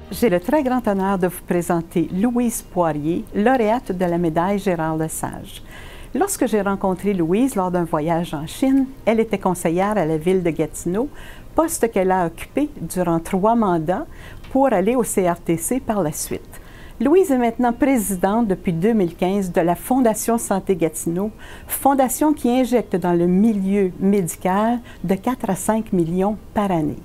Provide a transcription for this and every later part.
J'ai le très grand honneur de vous présenter Louise Poirier, lauréate de la médaille Gérard-Lesage. Lorsque j'ai rencontré Louise lors d'un voyage en Chine, elle était conseillère à la ville de Gatineau, poste qu'elle a occupé durant 3 mandats pour aller au CRTC par la suite. Louise est maintenant présidente depuis 2015 de la Fondation Santé Gatineau, fondation qui injecte dans le milieu médical de 4 à 5 millions par année.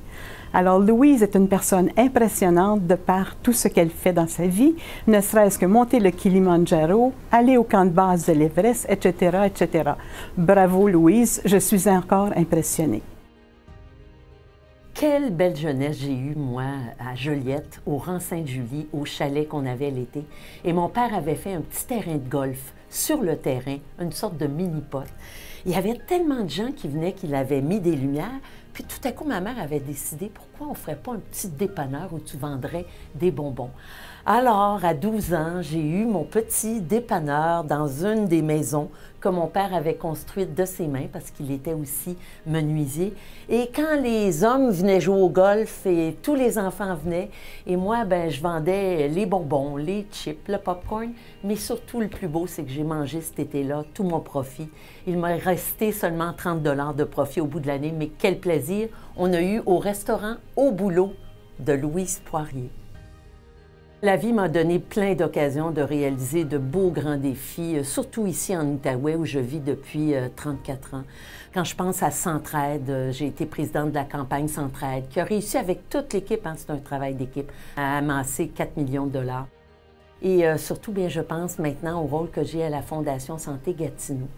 Alors, Louise est une personne impressionnante de par tout ce qu'elle fait dans sa vie, ne serait-ce que monter le Kilimandjaro, aller au camp de base de l'Everest, etc., etc. Bravo, Louise, je suis encore impressionnée. Quelle belle jeunesse j'ai eue, moi, à Joliette, au rang Sainte-Julie, au chalet qu'on avait l'été. Et mon père avait fait un petit terrain de golf sur le terrain, une sorte de mini-pot. Il y avait tellement de gens qui venaient qu'il avait mis des lumières. Puis tout à coup, ma mère avait décidé, pourquoi on ne ferait pas un petit dépanneur où tu vendrais des bonbons? Alors, à 12 ans, j'ai eu mon petit dépanneur dans une des maisons que mon père avait construite de ses mains parce qu'il était aussi menuisier. Et quand les hommes venaient jouer au golf et tous les enfants venaient, et moi, ben, je vendais les bonbons, les chips, le popcorn, mais surtout le plus beau, c'est que j'ai mangé cet été-là tout mon profit. Il m'a resté seulement 30 $ de profit au bout de l'année, mais quel plaisir on a eu au restaurant Au Boulot de Louise Poirier. La vie m'a donné plein d'occasions de réaliser de beaux grands défis, surtout ici en Outaouais où je vis depuis 34 ans. Quand je pense à Centraide, j'ai été présidente de la campagne Centraide, qui a réussi avec toute l'équipe, hein, c'est un travail d'équipe, à amasser 4 millions de $. Et surtout, bien, je pense maintenant au rôle que j'ai à la Fondation Santé Gatineau,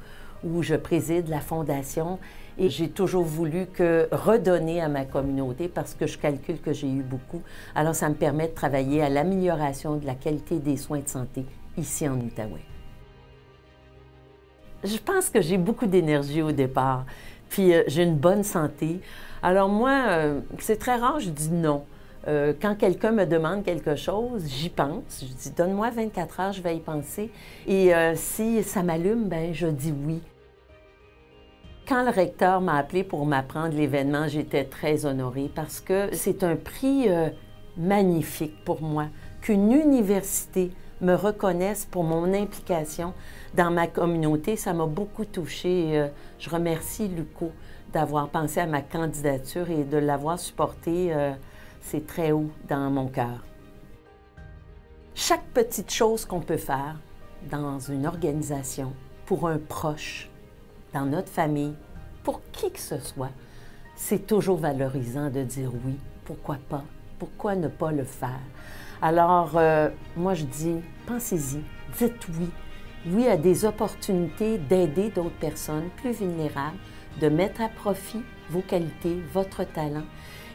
où je préside la fondation et j'ai toujours voulu redonner à ma communauté parce que je calcule que j'ai eu beaucoup. Alors, ça me permet de travailler à l'amélioration de la qualité des soins de santé ici en Outaouais. Je pense que j'ai beaucoup d'énergie au départ, puis j'ai une bonne santé. Alors moi, c'est très rare, je dis non. Quand quelqu'un me demande quelque chose, j'y pense. Je dis, donne-moi 24 heures, je vais y penser. Et si ça m'allume, ben je dis oui. Quand le recteur m'a appelé pour m'apprendre l'événement, j'étais très honorée parce que c'est un prix magnifique pour moi, qu'une université me reconnaisse pour mon implication dans ma communauté. Ça m'a beaucoup touchée. Je remercie l'UQO d'avoir pensé à ma candidature et de l'avoir supportée. C'est très haut dans mon cœur. Chaque petite chose qu'on peut faire dans une organisation, pour un proche, dans notre famille, pour qui que ce soit, c'est toujours valorisant de dire oui. Pourquoi pas? Pourquoi ne pas le faire? Alors, moi je dis, pensez-y, dites oui. Oui à des opportunités d'aider d'autres personnes plus vulnérables, de mettre à profit vos qualités, votre talent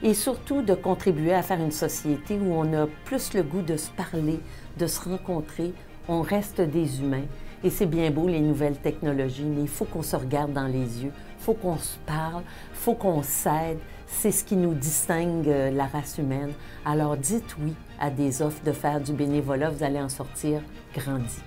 et surtout de contribuer à faire une société où on a plus le goût de se parler, de se rencontrer, on reste des humains. Et c'est bien beau les nouvelles technologies, mais il faut qu'on se regarde dans les yeux, il faut qu'on se parle, il faut qu'on s'aide. C'est ce qui nous distingue la race humaine. Alors dites oui à des offres de faire du bénévolat, vous allez en sortir grandi.